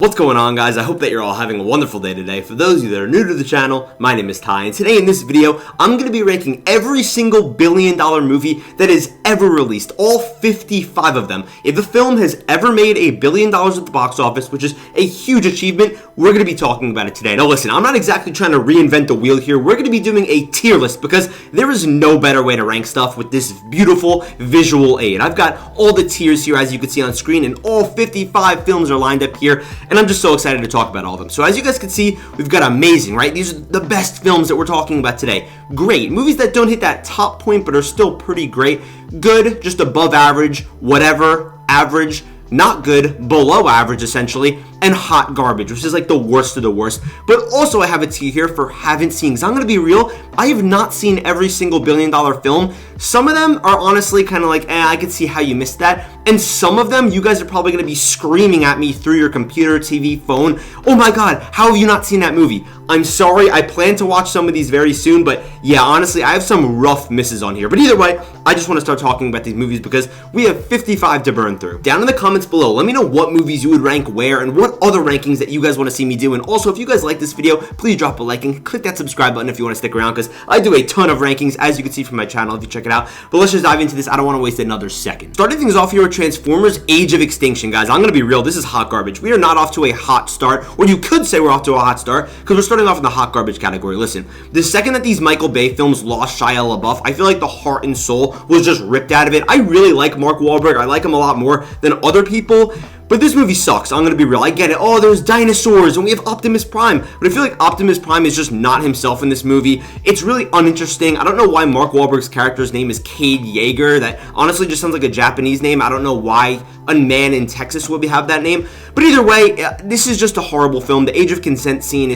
What's going on, guys? I hope that you're all having a wonderful day today. For those of you that are new to the channel, my name is Ty, and today in this video, I'm going to be ranking every single billion-dollar movie that is ever released, all 55 of them. If a film has ever made $1 billion at the box office, which is a huge achievement, we're going to be talking about it today. Now listen, I'm not exactly trying to reinvent the wheel here. We're going to be doing a tier list because there is no better way to rank stuff with this beautiful visual aid. I've got all the tiers here, as you can see on screen, and all 55 films are lined up here. And I'm just so excited to talk about all of them. So as you guys can see, we've got amazing, right? These are the best films that we're talking about today. Great. Movies that don't hit that top point but are still pretty great. Good, just above average, whatever, average, not good, below average essentially, and hot garbage, which is like the worst of the worst. But also I have a tier here for haven't seen, because I'm going to be real, I have not seen every single billion-dollar film. Some of them are honestly kind of like, I could see how you missed that. And some of them, you guys are probably going to be screaming at me through your computer, TV, phone, oh my god, how have you not seen that movie? I'm sorry, I plan to watch some of these very soon, but yeah, honestly, I have some rough misses on here. But either way, I just want to start talking about these movies because we have 55 to burn through. Down in the comments below, let me know what movies you would rank where and what other rankings that you guys want to see me do. And also, if you guys like this video, please drop a like and click that subscribe button if you want to stick around, because I do a ton of rankings, as you can see from my channel if you check it out. But let's just dive into this. I don't want to waste another second. Starting things off here with Transformers Age of Extinction, guys. I'm going to be real, this is hot garbage. We are not off to a hot start, or you could say we're off to a hot start, because we're starting off in the hot garbage category. Listen, the second that these Michael Bay films lost Shia LaBeouf, I feel like the heart and soul was just ripped out of it. I really like Mark Wahlberg. I like him a lot more than other people, but this movie sucks. I'm going to be real. I get it. Oh, there's dinosaurs and we have Optimus Prime. But I feel like Optimus Prime is just not himself in this movie. It's really uninteresting. I don't know why Mark Wahlberg's character's name is Cade Yeager. That honestly just sounds like a Japanese name. I don't know why a man in Texas would have that name. But either way, this is just a horrible film. The Age of Consent scene,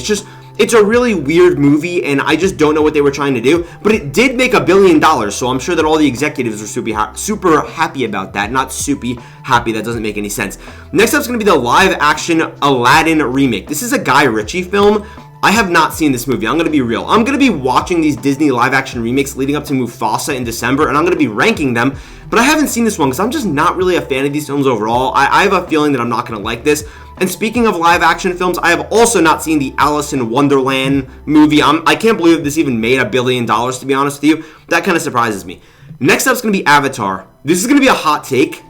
it's a really weird movie, and I just don't know what they were trying to do. But it did make $1 billion, so I'm sure that all the executives are super happy about that. Not soupy happy, that doesn't make any sense. Next up is going to be the live-action Aladdin remake. This is a Guy Ritchie film. I have not seen this movie. I'm going to be real. I'm going to be watching these Disney live-action remakes leading up to Mufasa in December, and I'm going to be ranking them. But I haven't seen this one because I'm just not really a fan of these films overall. I have a feeling that I'm not going to like this. And speaking of live-action films, I have also not seen the Alice in Wonderland movie. I can't believe this even made $1 billion, to be honest with you. That kind of surprises me. Next up is going to be Avatar. This is going to be a hot take.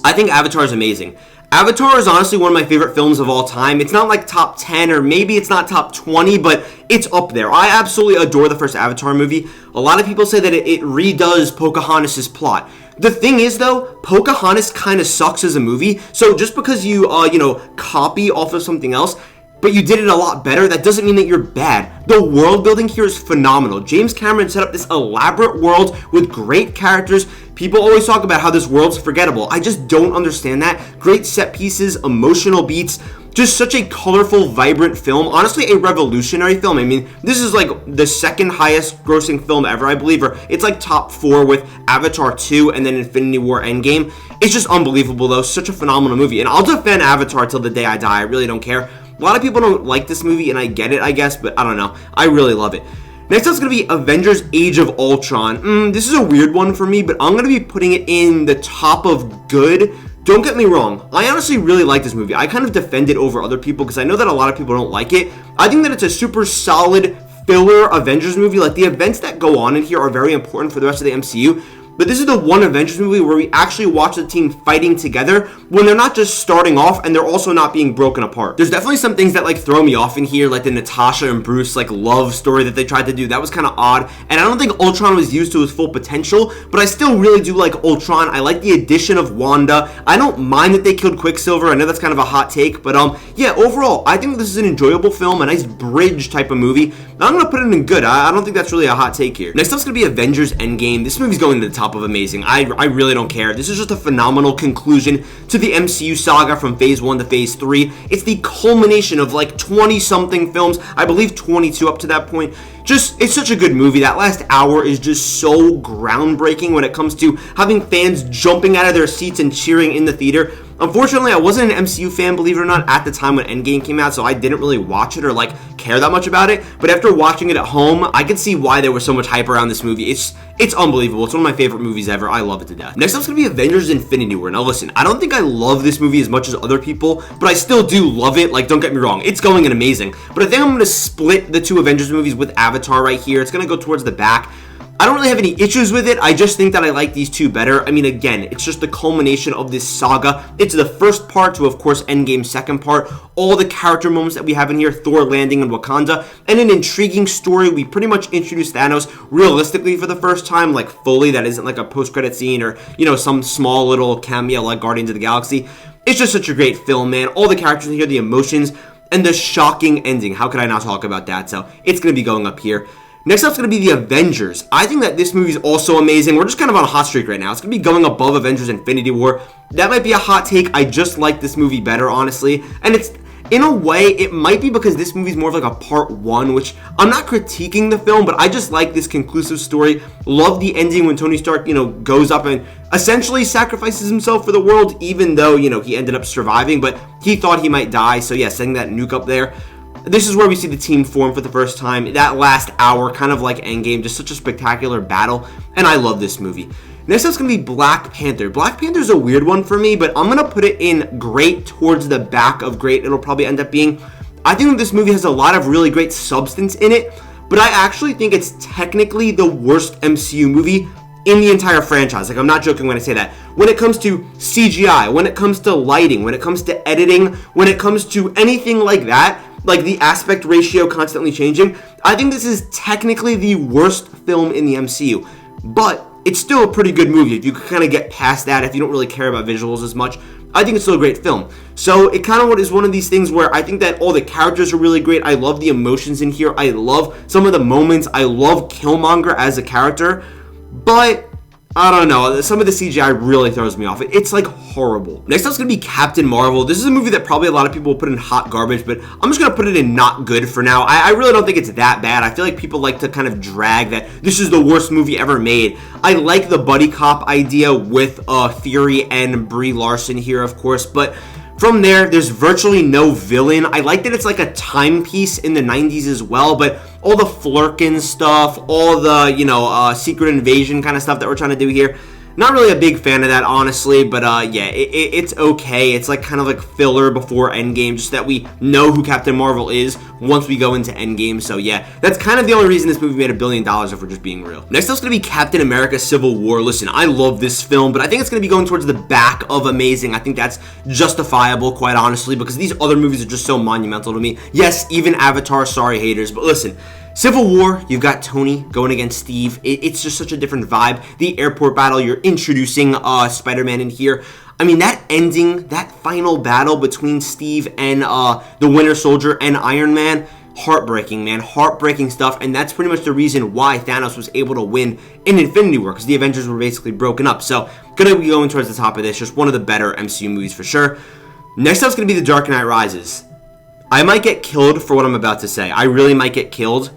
I think Avatar is amazing. Avatar is honestly one of my favorite films of all time. It's not like top 10, or maybe it's not top 20, but it's up there. I absolutely adore the first Avatar movie. A lot of people say that it redoes Pocahontas' plot. The thing is, though, Pocahontas kind of sucks as a movie, so just because you, copy off of something else, but you did it a lot better, that doesn't mean that you're bad. The world building here is phenomenal. James Cameron set up this elaborate world with great characters. People always talk about how this world's forgettable. I just don't understand that. Great set pieces, emotional beats, just such a colorful, vibrant film. Honestly, a revolutionary film. I mean, this is like the second highest grossing film ever, I believe, or it's like top 4 with Avatar 2 and then Infinity War Endgame. It's just unbelievable, though. Such a phenomenal movie. And I'll defend Avatar till the day I die. I really don't care. A lot of people don't like this movie, and I get it, I guess, but I don't know. I really love it. Next up is going to be Avengers Age of Ultron. This is a weird one for me, but I'm going to be putting it in the top of good. Don't get me wrong, I honestly really like this movie. I kind of defend it over other people because I know that a lot of people don't like it. I think that it's a super solid filler Avengers movie. Like, the events that go on in here are very important for the rest of the MCU. But this is the one Avengers movie where we actually watch the team fighting together when they're not just starting off and they're also not being broken apart. There's definitely some things that throw me off in here, like the Natasha and Bruce love story that they tried to do. That was kind of odd, and I don't think Ultron was used to his full potential, but I still really do like Ultron. I like the addition of Wanda. I don't mind that they killed Quicksilver. I know that's kind of a hot take, but yeah, overall, I think this is an enjoyable film, a nice bridge type of movie. I'm going to put it in good. I don't think that's really a hot take here. Next up is going to be Avengers Endgame. This movie's going to the top of amazing. I really don't care. This is just a phenomenal conclusion to the MCU saga from phase 1 to phase 3. It's the culmination of 20 something films, I believe 22 up to that point. It's such a good movie. That last hour is just so groundbreaking when it comes to having fans jumping out of their seats and cheering in the theater. Unfortunately, I wasn't an MCU fan, believe it or not, at the time when Endgame came out, so I didn't really watch it or like care that much about it. But after watching it at home, I could see why there was so much hype around this movie. It's unbelievable. It's one of my favorite movies ever. I love it to death. Next up's gonna be Avengers Infinity War. Now listen, I don't think I love this movie as much as other people, but I still do love it. Like, don't get me wrong, it's going and amazing. But I think I'm gonna split the two Avengers movies with Avatar right here. It's gonna go towards the back. I don't really have any issues with it. I just think that I like these two better. I mean, again, it's just the culmination of this saga. It's the first part to, of course, Endgame's second part. All the character moments that we have in here, Thor landing in Wakanda, and an intriguing story. We pretty much introduced Thanos realistically for the first time, like fully. That isn't like a post-credit scene or, you know, some small little cameo like Guardians of the Galaxy. It's just such a great film, man. All the characters in here, the emotions, and the shocking ending. How could I not talk about that? So it's going to be going up here. Next up is going to be the Avengers. I think that this movie is also amazing. We're just kind of on a hot streak right now. It's going to be going above Avengers Infinity War. That might be a hot take. I just like this movie better, honestly. And it's, in a way, it might be because this movie is more of like a part one, which I'm not critiquing the film, but I just like this conclusive story. Love the ending when Tony Stark, you know, goes up and essentially sacrifices himself for the world, even though, you know, he ended up surviving, but he thought he might die. So yeah, sending that nuke up there. This is where we see the team form for the first time. That last hour, kind of like Endgame, just such a spectacular battle, and I love this movie. Next up's going to be Black Panther. Black Panther's a weird one for me, but I'm going to put it in great towards the back of great. It'll probably end up being. I think this movie has a lot of really great substance in it, but I actually think it's technically the worst MCU movie in the entire franchise. Like, I'm not joking when I say that. When it comes to CGI, when it comes to lighting, when it comes to editing, when it comes to anything like that, like the aspect ratio constantly changing, I think this is technically the worst film in the MCU. But it's still a pretty good movie. If you could kind of get past that, if you don't really care about visuals as much, I think it's still a great film. So it kind of is one of these things where I think that all the characters are really great. I love the emotions in here. I love some of the moments. I love Killmonger as a character. But I don't know, some of the CGI really throws me off. It's like horrible. Next up is going to be Captain Marvel. This is a movie that probably a lot of people will put in hot garbage, but I'm just going to put it in not good for now. I really don't think it's that bad. I feel like people like to kind of drag that this is the worst movie ever made. I like the buddy cop idea with Fury and Brie Larson here, of course, but from there, there's virtually no villain. I like that it's like a timepiece in the 90s as well, but all the Flurkin stuff, all the, you know, Secret Invasion kind of stuff that we're trying to do here, not really a big fan of that, honestly, but yeah, it's okay. It's like kind of like filler before Endgame, just that we know who Captain Marvel is once we go into Endgame. So yeah, that's kind of the only reason this movie made $1 billion, if we're just being real. Next up is going to be Captain America Civil War. Listen, I love this film, but I think it's going to be going towards the back of amazing. I think that's justifiable, quite honestly, because these other movies are just so monumental to me. Yes, even Avatar, sorry haters, but listen, Civil War, you've got Tony going against Steve. It's just such a different vibe. The airport battle, you're introducing Spider-Man in here. I mean, that ending, that final battle between Steve and the Winter Soldier and Iron Man, heartbreaking, man. Heartbreaking stuff, and that's pretty much the reason why Thanos was able to win in Infinity War, because the Avengers were basically broken up. So, gonna be going towards the top of this. Just one of the better MCU movies for sure. Next up is gonna be The Dark Knight Rises. I might get killed for what I'm about to say. I really might get killed.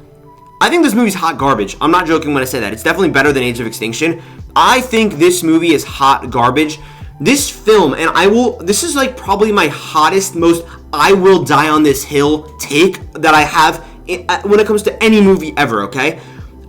I think this movie's hot garbage. I'm not joking when I say that. It's definitely better than Age of Extinction. I think this movie is hot garbage. This film, and this is like probably my hottest, most I will die on this hill take that I have when it comes to any movie ever, okay?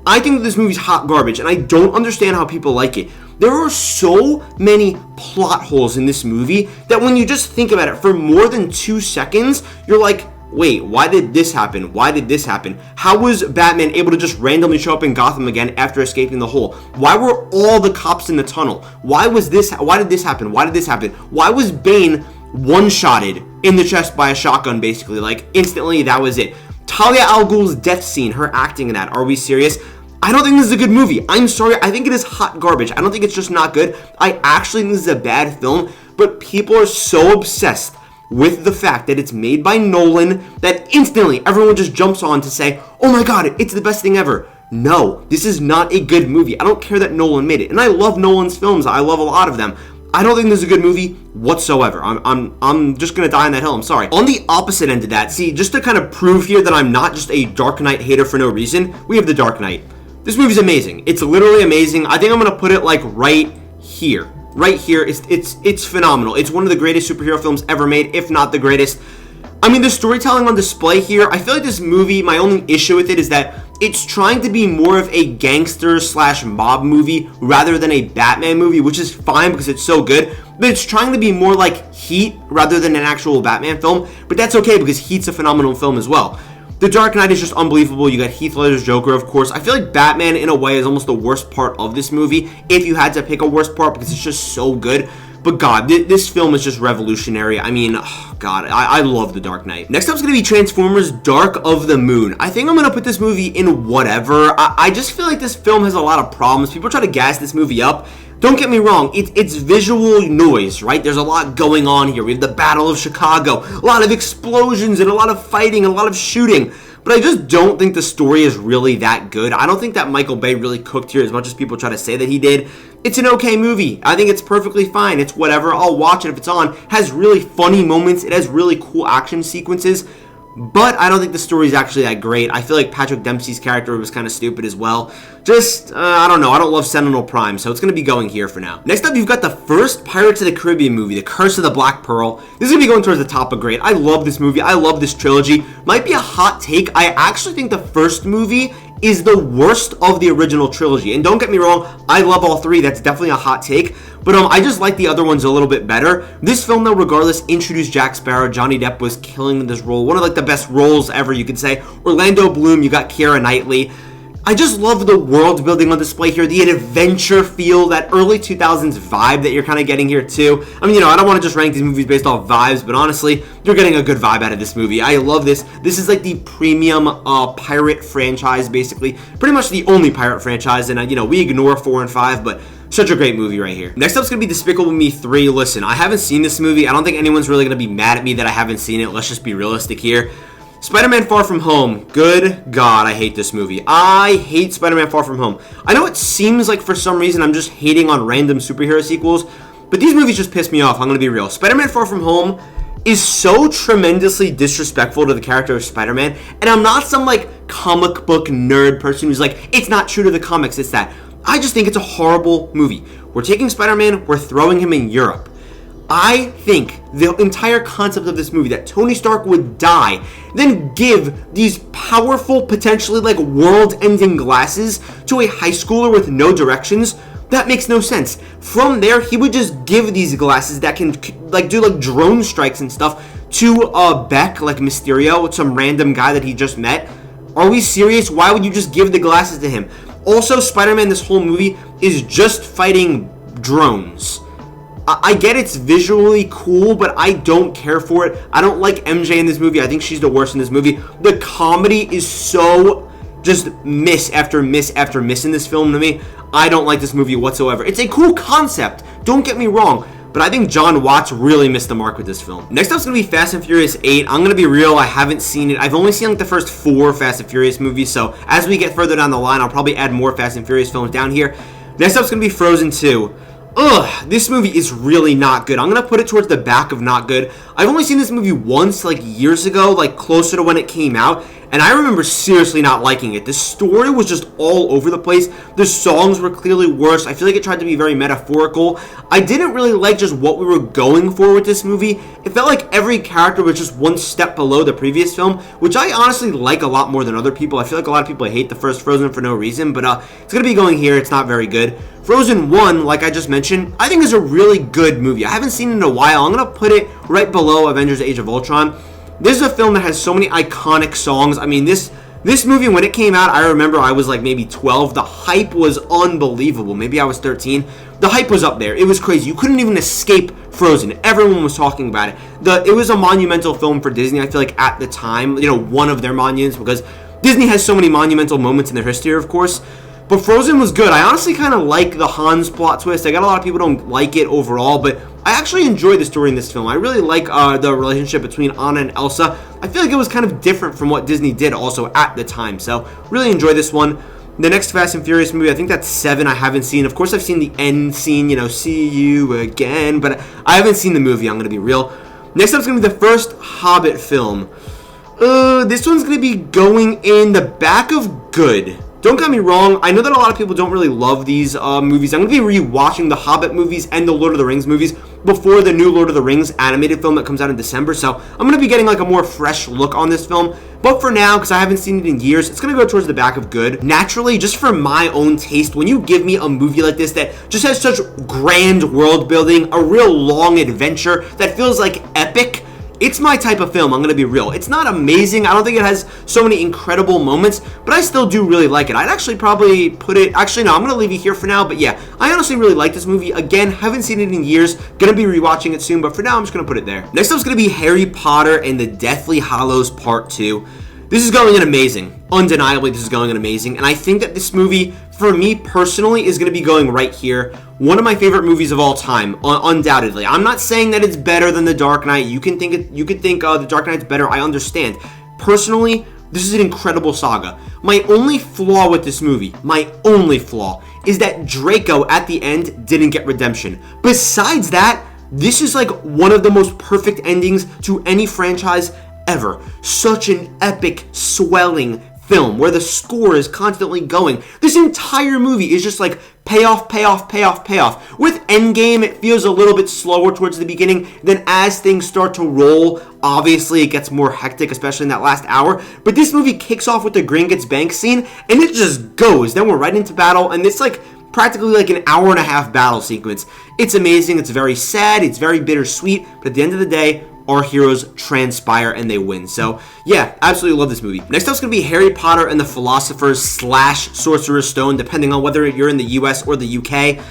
I think that this movie's hot garbage, and I don't understand how people like it. There are so many plot holes in this movie that when you just think about it for more than 2 seconds, you're like, wait, why did this happen? Why did this happen? How was Batman able to just randomly show up in Gotham again after escaping the hole? Why were all the cops in the tunnel? Why did this happen? Why did this happen? Why was Bane one-shotted in the chest by a shotgun, basically? Like, instantly, that was it. Talia al Ghul's death scene, her acting in that. Are we serious? I don't think this is a good movie. I'm sorry. I think it is hot garbage. I don't think it's just not good. I actually think this is a bad film, but people are so obsessed with the fact that it's made by Nolan that instantly everyone just jumps on to say, oh my god, it's the best thing ever. No, this is not a good movie. I don't care that Nolan made it. And I love Nolan's films. I love a lot of them. I don't think this is a good movie whatsoever. I'm just gonna die on that hill. I'm sorry. On the opposite end of that, see, just to kind of prove here that I'm not just a Dark Knight hater for no reason, we have The Dark Knight. This movie's amazing. It's literally amazing. I think I'm gonna put it like right here. right here, it's phenomenal. It's one of the greatest superhero films ever made, if not the greatest. I mean, the storytelling on display here, I feel like this movie, my only issue with it is that it's trying to be more of a gangster slash mob movie rather than a Batman movie, which is fine because it's so good, but it's trying to be more like Heat rather than an actual Batman film, but that's okay because Heat's a phenomenal film as well. The Dark Knight is just unbelievable. You got Heath Ledger's Joker, of course. I feel like Batman, in a way, is almost the worst part of this movie, if you had to pick a worst part, because it's just so good. But God, this film is just revolutionary. I mean, oh God, I love The Dark Knight. Next up is going to be Transformers Dark of the Moon. I think I'm going to put this movie in whatever. I just feel like this film has a lot of problems. People try to gas this movie up. Don't get me wrong, it's visual noise, right? There's a lot going on here. We have the Battle of Chicago, a lot of explosions and a lot of fighting and a lot of shooting. But I just don't think the story is really that good. I don't think that Michael Bay really cooked here as much as people try to say that he did. It's an okay movie. I think it's perfectly fine. It's whatever. I'll watch it if it's on. It has really funny moments. It has really cool action sequences. But I don't think the story is actually that great. I feel like Patrick Dempsey's character was kind of stupid as well. Just, I don't know. I don't love Sentinel Prime, so it's going to be going here for now. Next up, you've got the first Pirates of the Caribbean movie, The Curse of the Black Pearl. This is going to be going towards the top of great. I love this movie. I love this trilogy. Might be a hot take. I actually think the first movie is the worst of the original trilogy. And don't get me wrong, I love all three. That's definitely a hot take. But I just like the other ones a little bit better. This film, though, regardless, introduced Jack Sparrow. Johnny Depp was killing in this role. One of, like, the best roles ever, you could say. Orlando Bloom, you got Keira Knightley. I just love the world building on display here, the adventure feel, that early 2000s vibe that you're kind of getting here too. I mean, I don't want to just rank these movies based off vibes, but honestly, you're getting a good vibe out of this movie. I love this. This is like the premium pirate franchise, basically. Pretty much the only pirate franchise, and we ignore 4 and 5, but such a great movie right here. Next up is going to be Despicable Me 3. Listen, I haven't seen this movie. I don't think anyone's really going to be mad at me that I haven't seen it. Let's just be realistic here. Spider-Man Far From Home. Good God, I hate this movie. I hate Spider-Man Far From Home. I know it seems like for some reason I'm just hating on random superhero sequels, but these movies just piss me off. I'm going to be real. Spider-Man Far From Home is so tremendously disrespectful to the character of Spider-Man, and I'm not some like comic book nerd person who's like, it's not true to the comics, it's that. I just think it's a horrible movie. We're taking Spider-Man, we're throwing him in Europe. I think the entire concept of this movie, that Tony Stark would die, then give these powerful, potentially like world-ending glasses to a high schooler with no directions, that makes no sense. From there, he would just give these glasses that can like do like drone strikes and stuff to Beck, like Mysterio, some random guy that he just met. Are we serious? Why would you just give the glasses to him? Also, Spider-Man, this whole movie, is just fighting drones. I get it's visually cool, but I don't care for it. I don't like MJ in this movie. I think she's the worst in this movie. The comedy is so just miss after miss after miss in this film to me. I don't like this movie whatsoever. It's a cool concept, don't get me wrong, but I think John Watts really missed the mark with this film. Next up is going to be Fast and Furious 8. I'm going to be real, I haven't seen it. I've only seen like the first 4 Fast and Furious movies, so as we get further down the line, I'll probably add more Fast and Furious films down here. Next up is going to be Frozen 2. Ugh, this movie is really not good. I'm going to put it towards the back of not good. I've only seen this movie once, like years ago, like closer to when it came out, and I remember seriously not liking it. The story was just all over the place. The songs were clearly worse. I feel like it tried to be very metaphorical. I didn't really like just what we were going for with this movie. It felt like every character was just one step below the previous film, which I honestly like a lot more than other people. I feel like a lot of people hate the first Frozen for no reason, but it's going to be going here. It's not very good. Frozen 1, like I just mentioned, I think is a really good movie. I haven't seen it in a while. I'm going to put it right below Avengers Age of Ultron. This is a film that has so many iconic songs. I mean, this movie, when it came out, I remember I was like maybe 12. The hype was unbelievable. Maybe I was 13. The hype was up there. It was crazy. You couldn't even escape Frozen. Everyone was talking about it. It was a monumental film for Disney, I feel like, at the time. One of their monuments, because Disney has so many monumental moments in their history, of course. But Frozen was good. I honestly kind of like the Hans plot twist. I got a lot of people who don't like it overall, but I actually enjoy the story in this film. I really like the relationship between Anna and Elsa. I feel like it was kind of different from what Disney did also at the time. So really enjoy this one. The next Fast and Furious movie, I think that's 7, I haven't seen. Of course, I've seen the end scene, see you again, but I haven't seen the movie, I'm going to be real. Next up is going to be the first Hobbit film. This one's going to be going in the back of good. Don't get me wrong, I know that a lot of people don't really love these movies. I'm going to be rewatching the Hobbit movies and the Lord of the Rings movies before the new Lord of the Rings animated film that comes out in December, so I'm going to be getting like a more fresh look on this film. But for now, because I haven't seen it in years, it's going to go towards the back of good. Naturally, just for my own taste, when you give me a movie like this that just has such grand world building, a real long adventure that feels like epic, it's my type of film, I'm going to be real. It's not amazing. I don't think it has so many incredible moments, but I still do really like it. I'd actually probably put it... Actually, no, I'm going to leave it here for now, but yeah, I honestly really like this movie. Again, haven't seen it in years. Going to be rewatching it soon, but for now, I'm just going to put it there. Next up is going to be Harry Potter and the Deathly Hallows Part 2. This is going in amazing. Undeniably, this is going in amazing, and I think that this movie, for me personally, is going to be going right here. One of my favorite movies of all time, undoubtedly. I'm not saying that it's better than The Dark Knight. You can think The Dark Knight's better. I understand. Personally, this is an incredible saga. My only flaw with this movie, is that Draco at the end didn't get redemption. Besides that, this is like one of the most perfect endings to any franchise ever. Such an epic, swelling film where the score is constantly going. This entire movie is just like payoff, payoff, payoff, payoff. With Endgame, it feels a little bit slower towards the beginning. Then as things start to roll, obviously it gets more hectic, especially in that last hour. But this movie kicks off with the Gringotts Bank scene, and it just goes. Then we're right into battle, and it's like practically like an hour and a half battle sequence. It's amazing. It's very sad. It's very bittersweet. But at the end of the day, our heroes transpire and they win. So yeah, absolutely love this movie. Next up is going to be Harry Potter and the Philosopher's /Sorcerer's Stone, depending on whether you're in the US or the UK.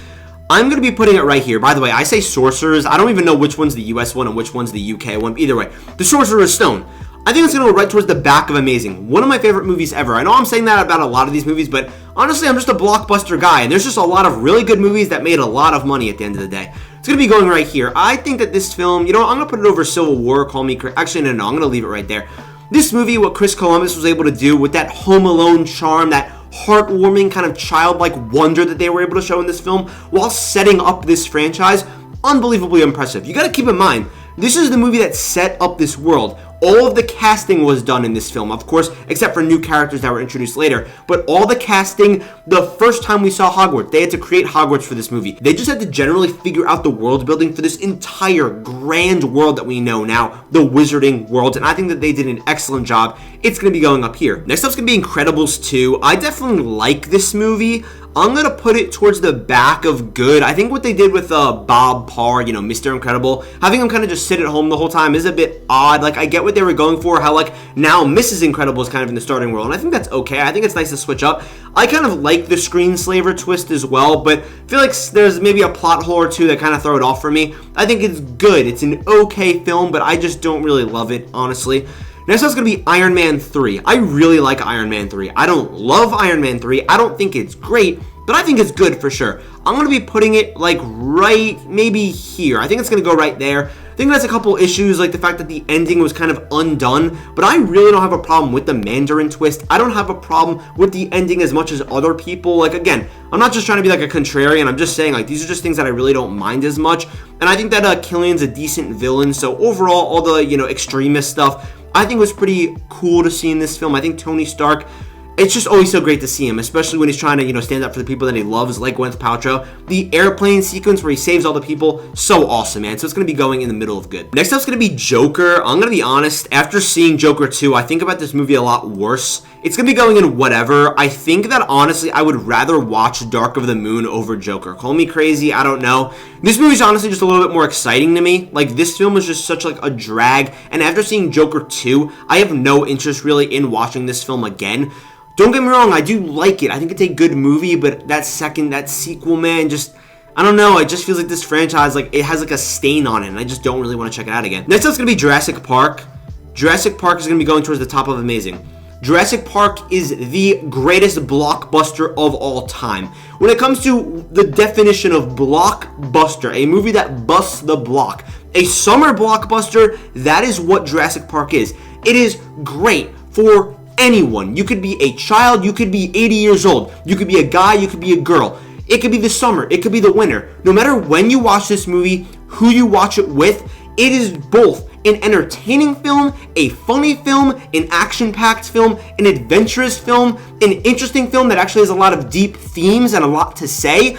I'm going to be putting it right here. By the way, I say sorcerers. I don't even know which one's the US one and which one's the UK one. Either way, the Sorcerer's Stone. I think it's going to go right towards the back of amazing. One of my favorite movies ever. I know I'm saying that about a lot of these movies, but honestly, I'm just a blockbuster guy, and there's just a lot of really good movies that made a lot of money at the end of the day. It's going to be going right here. I think that this film, I'm going to put it over Civil War, Call Me Crazy. Actually, no, I'm going to leave it right there. This movie, what Chris Columbus was able to do with that Home Alone charm, that heartwarming kind of childlike wonder that they were able to show in this film while setting up this franchise, unbelievably impressive. You got to keep in mind, this is the movie that set up this world. All of the casting was done in this film, of course, except for new characters that were introduced later. But all the casting, the first time we saw Hogwarts, they had to create Hogwarts for this movie. They just had to generally figure out the world building for this entire grand world that we know now, the Wizarding world, and I think that they did an excellent job. It's going to be going up here. Next up is going to be Incredibles 2. I definitely like this movie. I'm going to put it towards the back of good. I think what they did with Bob Parr, Mr. Incredible, having him kind of just sit at home the whole time is a bit odd. Like, I get what they were going for, how, like, now Mrs. Incredible is kind of in the starting role, and I think that's okay. I think it's nice to switch up. I kind of like the screenslaver twist as well, but I feel like there's maybe a plot hole or two that kind of throw it off for me. I think it's good. It's an okay film, but I just don't really love it, honestly. Next up is going to be Iron Man 3. I really like Iron Man 3. I don't love Iron Man 3. I don't think it's great, but I think it's good for sure. I'm going to be putting it like right maybe here. I think it's going to go right there. I think that's a couple issues, like the fact that the ending was kind of undone, but I really don't have a problem with the Mandarin twist. I don't have a problem with the ending as much as other people. Like, again, I'm not just trying to be like a contrarian. I'm just saying, like, these are just things that I really don't mind as much. And I think that Killian's a decent villain. So overall, all the, extremist stuff, I think was pretty cool to see in this film. I think Tony Stark, it's just always so great to see him, especially when he's trying to, stand up for the people that he loves, like Gwyneth Paltrow. The airplane sequence where he saves all the people, so awesome, man. So it's going to be going in the middle of good. Next up is going to be Joker. I'm going to be honest, after seeing Joker 2, I think about this movie a lot worse. It's going to be going in whatever. I think that, honestly, I would rather watch Dark of the Moon over Joker. Call me crazy, I don't know. This movie's honestly just a little bit more exciting to me. Like, this film was just such, like, a drag. And after seeing Joker 2, I have no interest, really, in watching this film again. Don't get me wrong, I do like it. I think it's a good movie, but that sequel, man, just, I don't know. It just feels like this franchise, like, it has, like, a stain on it, and I just don't really want to check it out again. Next up is going to be Jurassic Park. Jurassic Park is going to be going towards the top of amazing. Jurassic Park is the greatest blockbuster of all time. When it comes to the definition of blockbuster, a movie that busts the block, a summer blockbuster, that is what Jurassic Park is. It is great for anyone. You could be a child, you could be 80 years old, you could be a guy, you could be a girl. It could be the summer, it could be the winter. No matter when you watch this movie, who you watch it with, It is both an entertaining film, a funny film, an action-packed film, an adventurous film, an interesting film that actually has a lot of deep themes and a lot to say,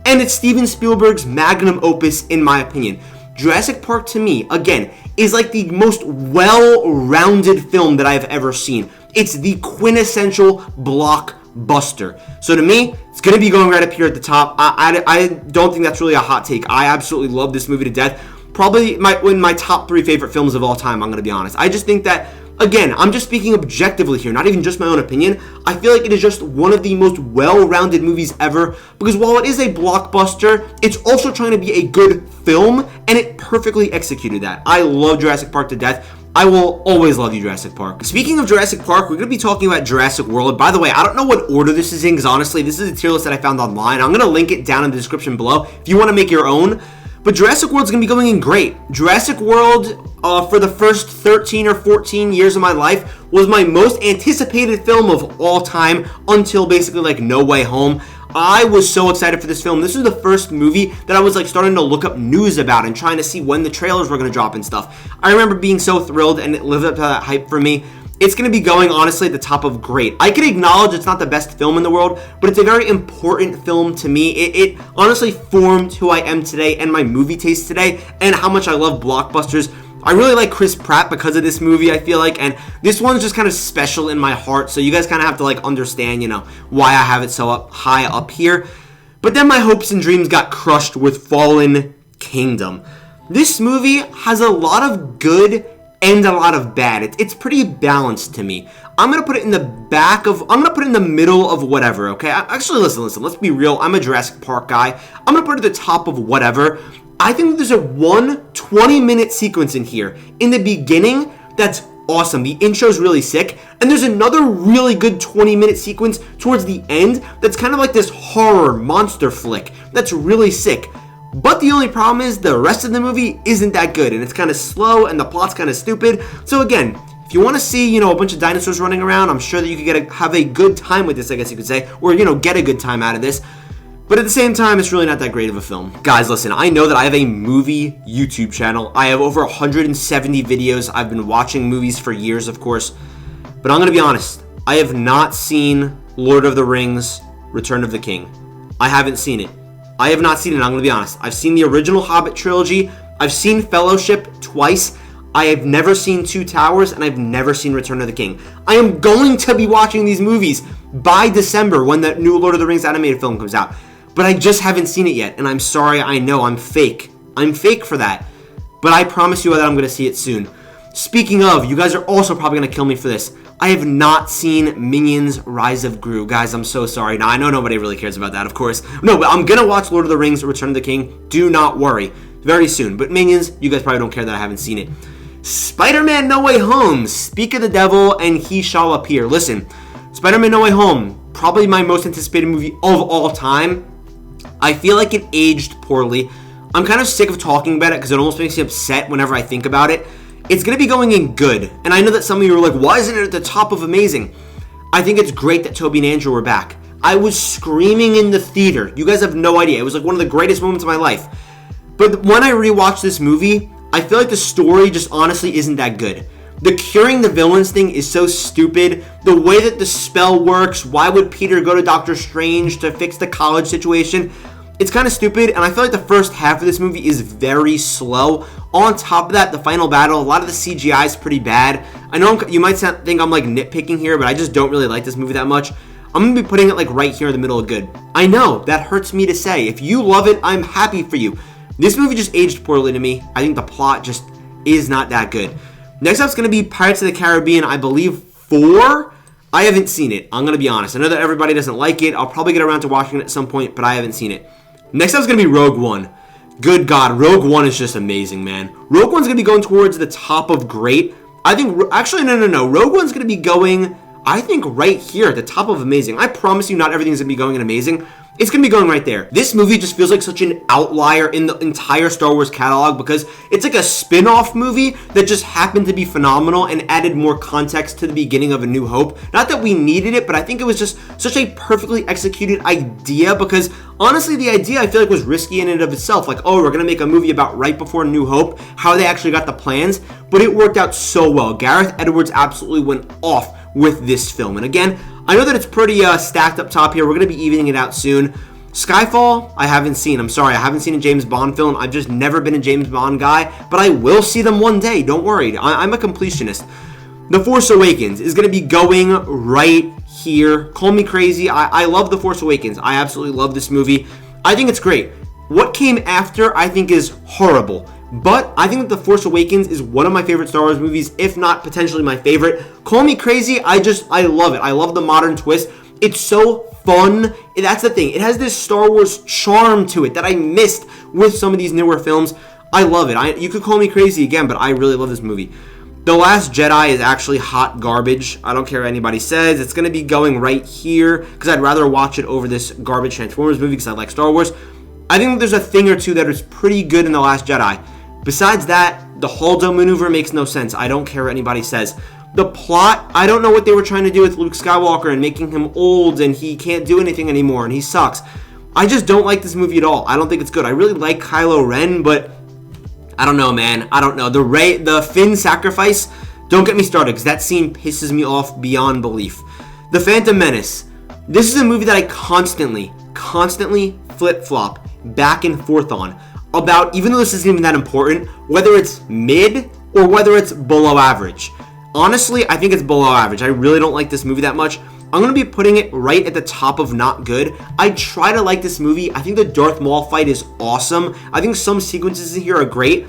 and it's Steven Spielberg's magnum opus in my opinion. Jurassic Park to me, again, is like the most well-rounded film that I've ever seen. It's the quintessential blockbuster. So to me, it's going to be going right up here at the top. I don't think that's really a hot take. I absolutely love this movie to death. Probably in my top 3 favorite films of all time, I'm going to be honest. I just think that, again, I'm just speaking objectively here, not even just my own opinion. I feel like it is just one of the most well-rounded movies ever, because while it is a blockbuster, it's also trying to be a good film, and it perfectly executed that. I love Jurassic Park to death. I will always love you, Jurassic Park. Speaking of Jurassic Park, we're going to be talking about Jurassic World. By the way, I don't know what order this is in, because honestly, this is a tier list that I found online. I'm going to link it down in the description below if you want to make your own. But Jurassic World's going to be going in great. Jurassic World, for the first 13 or 14 years of my life, was my most anticipated film of all time until basically like No Way Home. I was so excited for this film. This was the first movie that I was like starting to look up news about and trying to see when the trailers were going to drop and stuff. I remember being so thrilled, and it lived up to that hype for me. It's going to be going, honestly, at the top of great. I can acknowledge it's not the best film in the world, but it's a very important film to me. It honestly formed who I am today and my movie taste today and how much I love blockbusters. I really like Chris Pratt because of this movie, I feel like, and this one's just kind of special in my heart, so you guys kind of have to, like, understand, you know, why I have it so high up here. But then my hopes and dreams got crushed with Fallen Kingdom. This movie has a lot of good and a lot of bad. It's pretty balanced to me. I'm gonna put it in the middle of whatever, okay? Actually, listen, let's be real. I'm a Jurassic Park guy. I'm gonna put it at the top of whatever. I think there's a 20-minute sequence in here in the beginning that's awesome. The intro's really sick, and there's another really good 20-minute sequence towards the end that's kind of like this horror monster flick that's really sick. But the only problem is the rest of the movie isn't that good, and it's kind of slow, and the plot's kind of stupid. So again, if you want to see, you know, a bunch of dinosaurs running around, I'm sure that you could have a good time with this, I guess you could say, or, you know, get a good time out of this. But at the same time, it's really not that great of a film. Guys, listen, I know that I have a movie YouTube channel. I have over 170 videos. I've been watching movies for years, of course. But I'm going to be honest. I have not seen Lord of the Rings, Return of the King. I haven't seen it. I have not seen it, I'm going to be honest. I've seen the original Hobbit trilogy. I've seen Fellowship twice. I have never seen Two Towers, and I've never seen Return of the King. I am going to be watching these movies by December when the new Lord of the Rings animated film comes out. But I just haven't seen it yet, and I'm sorry, I know, I'm fake. I'm fake for that. But I promise you that I'm going to see it soon. Speaking of, you guys are also probably going to kill me for this. I have not seen Minions Rise of Gru. Guys, I'm so sorry. Now, I know nobody really cares about that, of course. No, but I'm going to watch Lord of the Rings Return of the King. Do not worry. Very soon. But Minions, you guys probably don't care that I haven't seen it. Spider-Man No Way Home. Speak of the devil and he shall appear. Listen, Spider-Man No Way Home, probably my most anticipated movie of all time. I feel like it aged poorly. I'm kind of sick of talking about it because it almost makes me upset whenever I think about it. It's going to be going in good. And I know that some of you are like, why isn't it at the top of amazing? I think it's great that Tobey and Andrew are back. I was screaming in the theater. You guys have no idea. It was like one of the greatest moments of my life. But when I rewatch this movie, I feel like the story just honestly isn't that good. The curing the villains thing is so stupid. The way that the spell works, why would Peter go to Doctor Strange to fix the college situation? It's kind of stupid, and I feel like the first half of this movie is very slow. On top of that, the final battle, a lot of the CGI is pretty bad. I know you might think I'm like nitpicking here, but I just don't really like this movie that much. I'm going to be putting it like right here in the middle of good. I know, that hurts me to say. If you love it, I'm happy for you. This movie just aged poorly to me. I think the plot just is not that good. Next up is going to be Pirates of the Caribbean, I believe 4. I haven't seen it. I'm going to be honest. I know that everybody doesn't like it. I'll probably get around to watching it at some point, but I haven't seen it. Next up is going to be Rogue One. Good God, Rogue One is just amazing, man. Rogue One's going to be going towards the top of great. I think, actually, no. Rogue One's going to be going, I think, right here at the top of amazing. I promise you not everything's going to be going in amazing. It's going to be going right there. This movie just feels like such an outlier in the entire Star Wars catalog because it's like a spin-off movie that just happened to be phenomenal and added more context to the beginning of A New Hope. Not that we needed it, but I think it was just such a perfectly executed idea because Honestly, the idea I feel like was risky in and of itself. Like, oh, we're going to make a movie about right before New Hope, how they actually got the plans, but it worked out so well. Gareth Edwards absolutely went off with this film. And again, I know that it's pretty stacked up top here. We're going to be evening it out soon. Skyfall, I haven't seen. I'm sorry, I haven't seen a James Bond film. I've just never been a James Bond guy, but I will see them one day. Don't worry. I'm a completionist. The Force Awakens is going to be going right here. Call me crazy. I love The Force Awakens. I absolutely love this movie. I think it's great. What came after, I think, is horrible. But I think that The Force Awakens is one of my favorite Star Wars movies, if not potentially my favorite. Call me crazy. I love it. I love the modern twist. It's so fun. That's the thing. It has this Star Wars charm to it that I missed with some of these newer films. I love it. You could call me crazy again, but I really love this movie. The Last Jedi is actually hot garbage. I don't care what anybody says. It's going to be going right here because I'd rather watch it over this garbage Transformers movie because I like Star Wars. I think there's a thing or two that is pretty good in The Last Jedi. Besides that, the Holdo maneuver makes no sense. I don't care what anybody says. The plot, I don't know what they were trying to do with Luke Skywalker and making him old and he can't do anything anymore and he sucks. I just don't like this movie at all. I don't think it's good. I really like Kylo Ren, but I don't know, man. I don't know. The Finn sacrifice, don't get me started because that scene pisses me off beyond belief. The Phantom Menace. This is a movie that I constantly flip-flop back and forth on about, even though this isn't even that important, whether it's mid or whether it's below average. Honestly, I think it's below average. I really don't like this movie that much. I'm going to be putting it right at the top of not good. I try to like this movie. I think the Darth Maul fight is awesome. I think some sequences in here are great.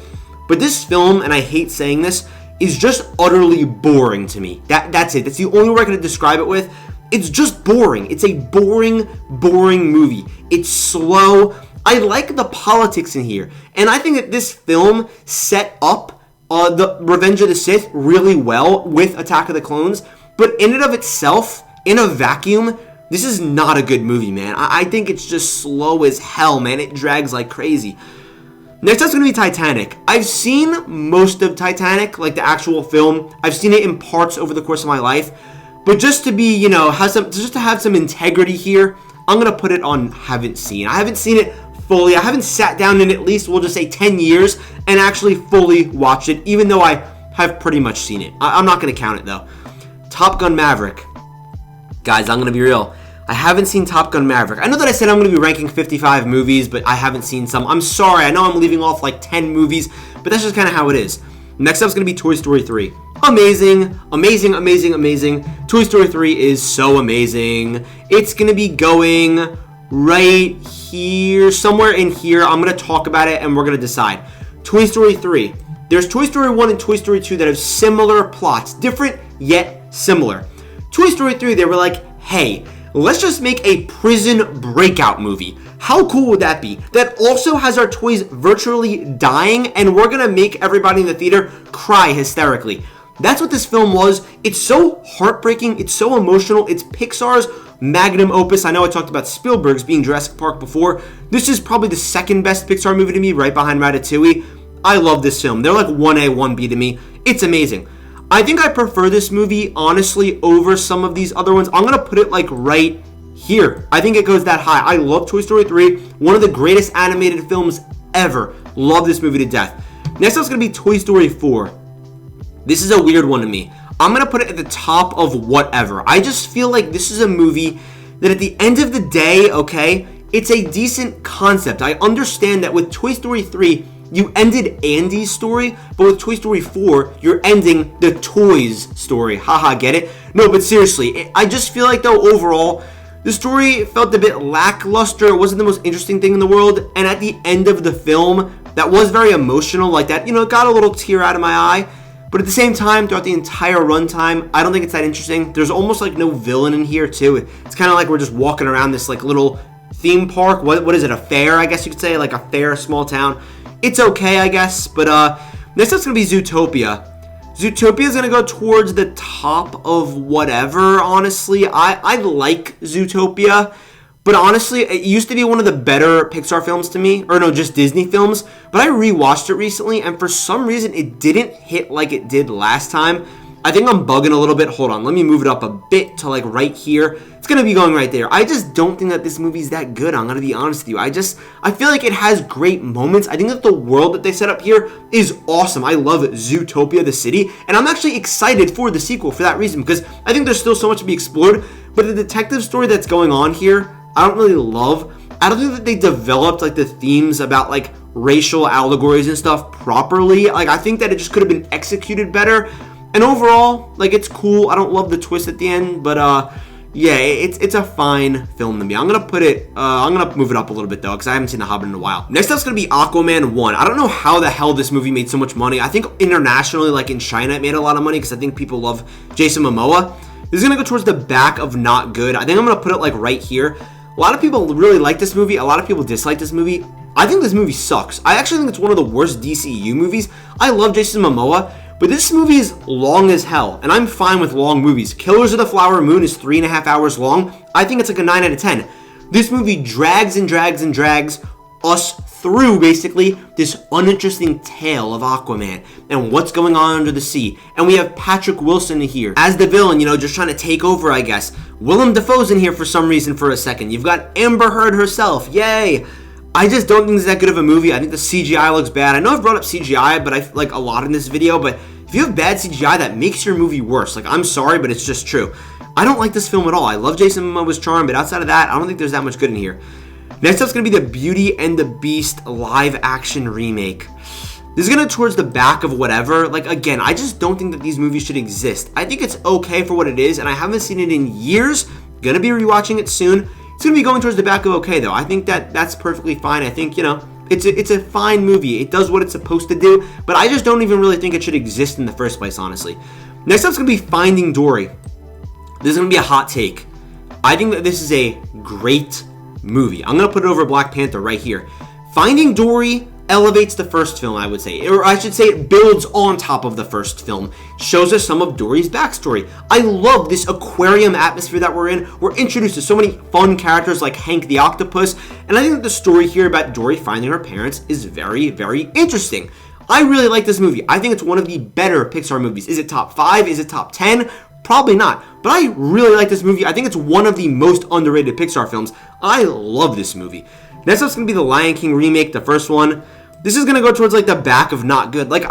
But this film, and I hate saying this, is just utterly boring to me. That's it. That's the only word I can describe it with. It's just boring. It's a boring movie. It's slow. I like the politics in here. And I think that this film set up the Revenge of the Sith really well with Attack of the Clones, but in and of itself, in a vacuum, this is not a good movie, man. I think it's just slow as hell, man. It drags like crazy. Next up's going to be Titanic. I've seen most of Titanic, like the actual film. I've seen it in parts over the course of my life, but just to be, just to have some integrity here, I'm going to put it on haven't seen. I haven't seen it fully. I haven't sat down in at least, we'll just say 10 years and actually fully watched it, even though I have pretty much seen it. I'm not going to count it though. Top Gun Maverick. Guys, I'm going to be real. I haven't seen Top Gun Maverick. I know that I said I'm going to be ranking 55 movies, but I haven't seen some. I'm sorry. I know I'm leaving off like 10 movies, but that's just kind of how it is. Next up is going to be Toy Story 3. Amazing. Toy Story 3 is so amazing. It's going to be going right here, somewhere in here. I'm going to talk about it and we're going to decide. Toy Story 3. There's Toy Story 1 and Toy Story 2 that have similar plots. Different, yet similar. Toy Story 3, they were like, hey, let's just make a prison breakout movie. How cool would that be? That also has our toys virtually dying and we're going to make everybody in the theater cry hysterically. That's what this film was. It's so heartbreaking. It's so emotional. It's Pixar's magnum opus. I know I talked about Spielberg's being Jurassic Park before. This is probably the second best Pixar movie to me, right behind Ratatouille. I love this film. They're like 1A, 1B to me. It's amazing. I think I prefer this movie, honestly, over some of these other ones. I'm going to put it like right here. I think it goes that high. I love Toy Story 3. One of the greatest animated films ever. Love this movie to death. Next up is going to be Toy Story 4. This is a weird one to me. I'm going to put it at the top of whatever. I just feel like this is a movie that at the end of the day, okay, it's a decent concept. I understand that with Toy Story 3, you ended Andy's story, but with Toy Story 4, you're ending the toys story. Haha, get it? No, but seriously, I just feel like, though, overall, the story felt a bit lackluster. It wasn't the most interesting thing in the world. And at the end of the film, that was very emotional, like that, got a little tear out of my eye. But at the same time, throughout the entire runtime, I don't think it's that interesting. There's almost like no villain in here, too. It's kind of like we're just walking around this like little theme park. What is it, a fair, I guess you could say? Like a fair, small town. It's okay, I guess. But next up's going to be Zootopia. Zootopia is going to go towards the top of whatever, honestly. I like Zootopia. But honestly, it used to be one of the better Pixar films to me. Or no, just Disney films. But I rewatched it recently, and for some reason, it didn't hit like it did last time. I think I'm bugging a little bit. Hold on, let me move it up a bit to like right here. It's gonna be going right there. I just don't think that this movie's that good. I'm gonna be honest with you. I feel like it has great moments. I think that the world that they set up here is awesome. I love Zootopia, the city, and I'm actually excited for the sequel for that reason, because I think there's still so much to be explored. But the detective story that's going on here, I don't really love. I don't think that they developed like the themes about like racial allegories and stuff properly. Like, I think that it just could have been executed better. And overall, like, it's cool. I don't love the twist at the end, but yeah, it's a fine film to me. I'm gonna put it. I'm gonna move it up a little bit though, because I haven't seen The Hobbit in a while. Next up's gonna be Aquaman 1. I don't know how the hell this movie made so much money. I think internationally, like in China, it made a lot of money because I think people love Jason Momoa. This is gonna go towards the back of not good. I think I'm gonna put it like right here. A lot of people really like this movie. A lot of people dislike this movie. I think this movie sucks. I actually think it's one of the worst DCU movies. I love Jason Momoa, but this movie is long as hell, and I'm fine with long movies. Killers of the Flower Moon is 3.5 hours long. I think it's like a 9 out of 10. This movie drags and drags and drags us through, basically, this uninteresting tale of Aquaman and what's going on under the sea. And we have Patrick Wilson here as the villain, you know, just trying to take over, I guess. Willem Dafoe's in here for some reason for a second. You've got Amber Heard herself. Yay! I just don't think it's that good of a movie. I think the CGI looks bad. I know I've brought up CGI, but I like a lot in this video, but if you have bad CGI, that makes your movie worse. Like, I'm sorry, but it's just true. I don't like this film at all. I love Jason Momoa's charm, but outside of that, I don't think there's that much good in here. Next up's going to be the Beauty and the Beast live action remake. This is going to towards the back of whatever. Like, again, I just don't think that these movies should exist. I think it's okay for what it is, and I haven't seen it in years. Gonna be rewatching it soon. It's going to be going towards the back of okay, though. I think that that's perfectly fine. I think, you know, it's a fine movie. It does what it's supposed to do, but I just don't even really think it should exist in the first place, honestly. Next up's going to be Finding Dory. This is going to be a hot take. I think that this is a great movie. I'm going to put it over Black Panther right here. Finding Dory elevates the first film, I would say. Or I should say it builds on top of the first film. Shows us some of Dory's backstory. I love this aquarium atmosphere that we're in. We're introduced to so many fun characters like Hank the Octopus. And I think that the story here about Dory finding her parents is very, very interesting. I really like this movie. I think it's one of the better Pixar movies. Is it top 5? Is it top 10? Probably not. But I really like this movie. I think it's one of the most underrated Pixar films. I love this movie. Next up's going to be the Lion King remake, the first one. This is going to go towards like the back of not good. Like,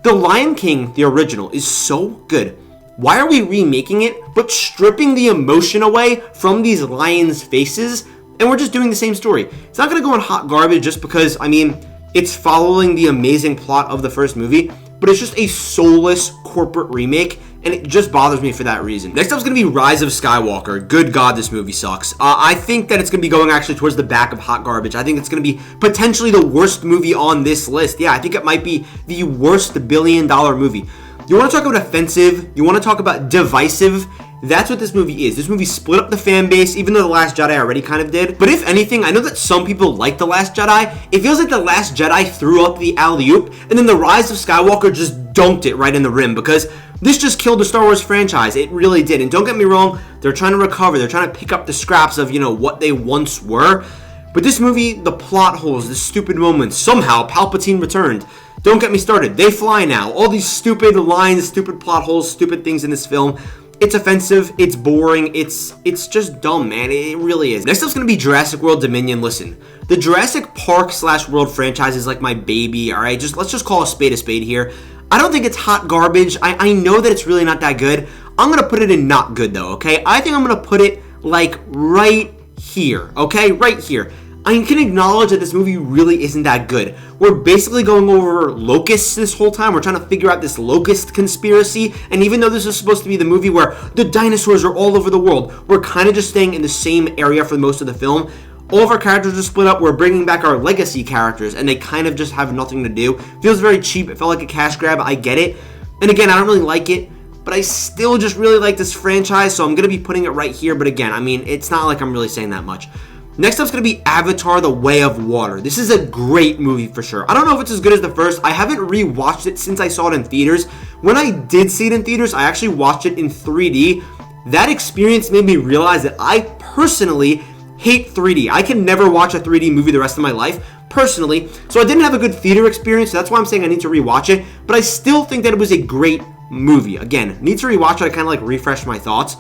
the Lion King, the original, is so good. Why are we remaking it, but stripping the emotion away from these lions' faces, and we're just doing the same story? It's not going to go in hot garbage just because, I mean, it's following the amazing plot of the first movie, but it's just a soulless corporate remake, and it just bothers me for that reason. Next up is going to be Rise of Skywalker. Good God, this movie sucks. I think that it's going to be going actually towards the back of hot garbage. I think it's going to be potentially the worst movie on this list. Yeah, I think it might be the worst $1 billion movie. You want to talk about offensive? You want to talk about divisive? That's what this movie is. This movie split up the fan base, even though The Last Jedi already kind of did. But if anything, I know that some people like The Last Jedi. It feels like The Last Jedi threw up the alley-oop, and then The Rise of Skywalker just dunked it right in the rim, because this just killed the Star Wars franchise. It really did. And don't get me wrong, they're trying to recover. They're trying to pick up the scraps of, you know, what they once were. But this movie, the plot holes, the stupid moments, somehow Palpatine returned. Don't get me started. They fly now. All these stupid lines, stupid plot holes, stupid things in this film. It's offensive, it's boring, it's just dumb, man. It really is. Next up's gonna be Jurassic World Dominion. Listen, the Jurassic Park / World franchise is like my baby, alright? Let's just call a spade here. I don't think it's hot garbage. I know that it's really not that good. I'm gonna put it in not good though, okay? I think I'm gonna put it like right here, okay? Right here. I can acknowledge that this movie really isn't that good. We're basically going over locusts this whole time. We're trying to figure out this locust conspiracy. And even though this is supposed to be the movie where the dinosaurs are all over the world, we're kind of just staying in the same area for most of the film. All of our characters are split up. We're bringing back our legacy characters, and they kind of just have nothing to do. Feels very cheap. It felt like a cash grab. I get it. And again, I don't really like it, but I still just really like this franchise, so I'm going to be putting it right here. But again, I mean, it's not like I'm really saying that much. Next up is going to be Avatar: The Way of Water. This is a great movie for sure. I don't know if it's as good as the first. I haven't rewatched it since I saw it in theaters. When I did see it in theaters, I actually watched it in 3D. That experience made me realize that I personally hate 3D. I can never watch a 3D movie the rest of my life, personally. So I didn't have a good theater experience, so that's why I'm saying I need to rewatch it. But I still think that it was a great movie. Again, need to rewatch it. I kind of like refresh my thoughts.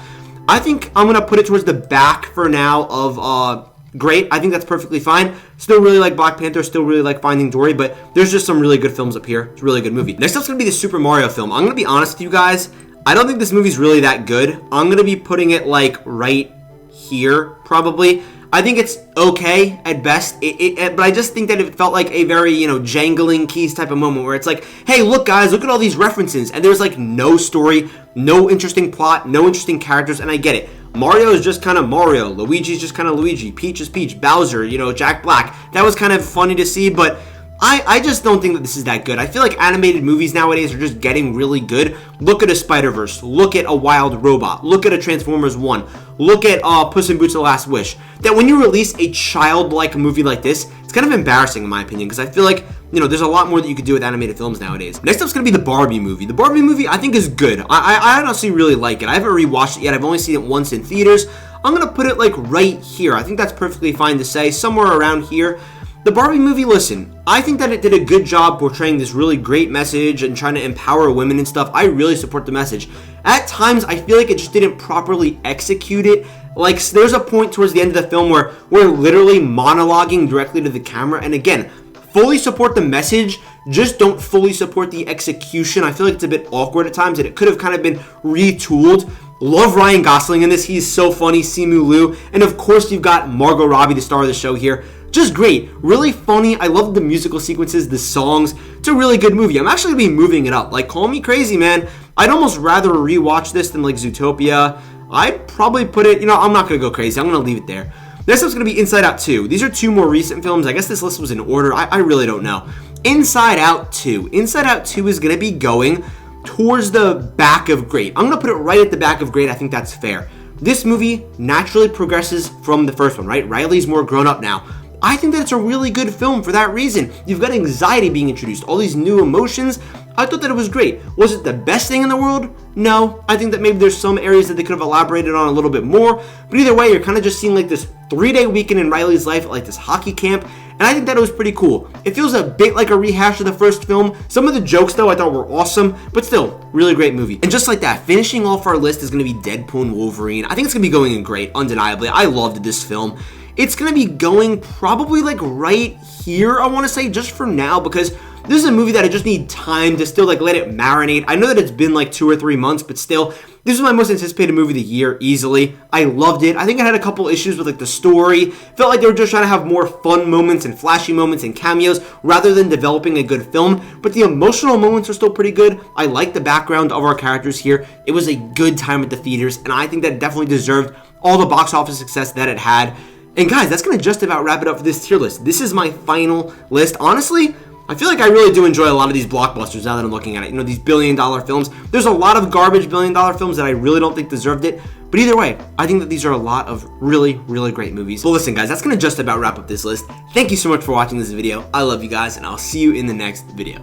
I think I'm going to put it towards the back for now of great. I think that's perfectly fine. Still really like Black Panther, still really like Finding Dory, but there's just some really good films up here. It's a really good movie. Next up's going to be the Super Mario film. I'm going to be honest with you guys. I don't think this movie's really that good. I'm going to be putting it like right here, probably. I think it's okay at best, but I just think that it felt like a very, jangling keys type of moment where it's like, hey, look guys, look at all these references, and there's like no story, no interesting plot, no interesting characters, and I get it. Mario is just kind of Mario, Luigi's just kind of Luigi, Peach is Peach, Bowser, Jack Black. That was kind of funny to see, but I just don't think that this is that good. I feel like animated movies nowadays are just getting really good. Look at a Spider-Verse. Look at a Wild Robot. Look at a Transformers 1. Look at Puss in Boots: The Last Wish. That when you release a childlike movie like this, it's kind of embarrassing in my opinion, because I feel like, there's a lot more that you could do with animated films nowadays. Next up's going to be the Barbie movie. The Barbie movie I think is good. I honestly really like it. I haven't rewatched it yet. I've only seen it once in theaters. I'm going to put it like right here. I think that's perfectly fine to say. Somewhere around here. The Barbie movie, listen, I think that it did a good job portraying this really great message and trying to empower women and stuff. I really support the message. At times, I feel like it just didn't properly execute it. Like, there's a point towards the end of the film where we're literally monologuing directly to the camera. And again, fully support the message, just don't fully support the execution. I feel like it's a bit awkward at times, and it could have kind of been retooled. Love Ryan Gosling in this. He's so funny. Simu Liu. And of course, you've got Margot Robbie, the star of the show here. Just great. Really funny. I love the musical sequences, the songs. It's a really good movie. I'm actually going to be moving it up. Like, call me crazy, man. I'd almost rather rewatch this than, like, Zootopia. I'd probably put it, I'm not going to go crazy. I'm going to leave it there. Next up's going to be Inside Out 2. These are two more recent films. I guess this list was in order. I really don't know. Inside Out 2. Inside Out 2 is going to be going towards the back of great. I'm going to put it right at the back of great. I think that's fair. This movie naturally progresses from the first one, right? Riley's more grown up now. I think that it's a really good film for that reason. You've got anxiety being introduced, all these new emotions. I thought that it was great. Was it the best thing in the world? No. I think that maybe there's some areas that they could have elaborated on a little bit more. But either way, you're kind of just seeing like this 3-day weekend in Riley's life at like this hockey camp. And I think that it was pretty cool. It feels a bit like a rehash of the first film. Some of the jokes, though, I thought were awesome. But still, really great movie. And just like that, finishing off our list is going to be Deadpool and Wolverine. I think it's going to be going in great, undeniably. I loved this film. It's going to be going probably like right here, I want to say, just for now, because this is a movie that I just need time to still like let it marinate. I know that it's been like 2 or 3 months, but still, this is my most anticipated movie of the year, easily. I loved it. I think I had a couple issues with like the story. Felt like they were just trying to have more fun moments and flashy moments and cameos rather than developing a good film, but the emotional moments are still pretty good. I like the background of our characters here. It was a good time at the theaters, and I think that it definitely deserved all the box office success that it had. And guys, that's going to just about wrap it up for this tier list. This is my final list. Honestly, I feel like I really do enjoy a lot of these blockbusters now that I'm looking at it. These billion-dollar films. There's a lot of garbage billion-dollar films that I really don't think deserved it. But either way, I think that these are a lot of really, really great movies. Well, listen, guys, that's going to just about wrap up this list. Thank you so much for watching this video. I love you guys, and I'll see you in the next video.